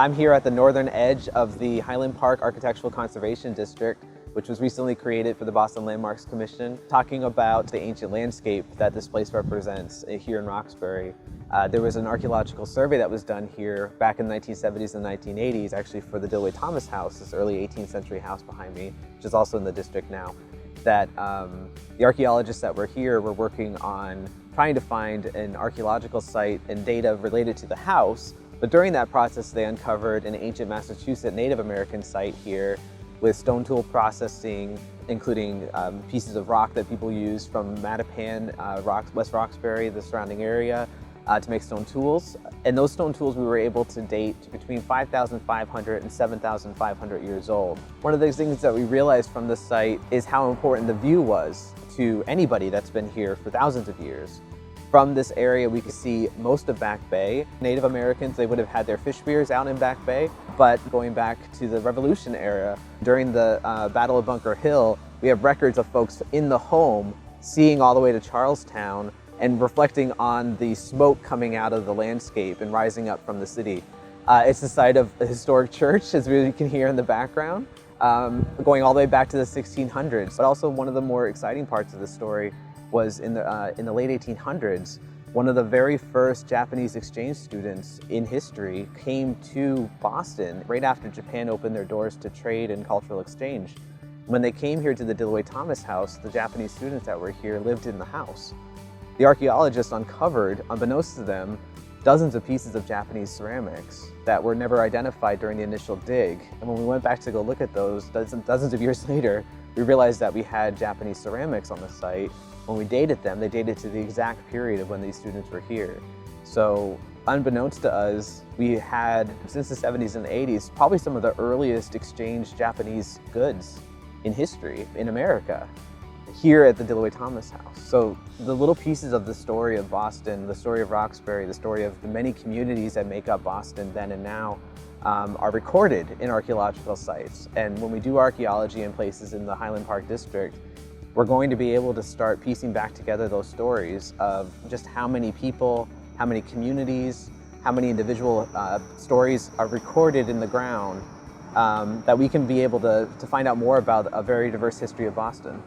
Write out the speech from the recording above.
I'm here at the northern edge of the Highland Park Architectural Conservation District, which was recently created for the Boston Landmarks Commission, talking about the ancient landscape that this place represents here in Roxbury. There was an archaeological survey that was done here back in the 1970s and 1980s, actually for the Dillaway-Thomas house, this early 18th century house behind me, which is also in the district now, that the archaeologists that were here were working on trying to find an archaeological site and data related to the house. But during that process, they uncovered an ancient Massachusetts Native American site here with stone tool processing, including pieces of rock that people use from Mattapan, West Roxbury, the surrounding area, to make stone tools. And those stone tools we were able to date to between 5,500 and 7,500 years old. One of the things that we realized from this site is how important the view was to anybody that's been here for thousands of years. From this area, we could see most of Back Bay. Native Americans, they would have had their fish spears out in Back Bay, but going back to the Revolution era, during the Battle of Bunker Hill, we have records of folks in the home seeing all the way to Charlestown and reflecting on the smoke coming out of the landscape and rising up from the city. It's the site of a historic church, as we can hear in the background, going all the way back to the 1600s. But also one of the more exciting parts of the story was in the late 1800s, one of the very first Japanese exchange students in history came to Boston right after Japan opened their doors to trade and cultural exchange. When they came here to the Dillaway-Thomas house, the Japanese students that were here lived in the house. The archaeologists uncovered, unbeknownst to them, dozens of pieces of Japanese ceramics that were never identified during the initial dig. And when we went back to go look at those dozens of years later, we realized that we had Japanese ceramics on the site. When we dated them, they dated to the exact period of when these students were here. So unbeknownst to us, we had, since the 70s and 80s, probably some of the earliest exchanged Japanese goods in history in America here at the Dillaway-Thomas house. So the little pieces of the story of Boston, the story of Roxbury, the story of the many communities that make up Boston then and now are recorded in archaeological sites. And when we do archaeology in places in the Highland Park district, we're going to be able to start piecing back together those stories of just how many people, how many communities, how many individual stories are recorded in the ground, that we can be able to find out more about a very diverse history of Boston.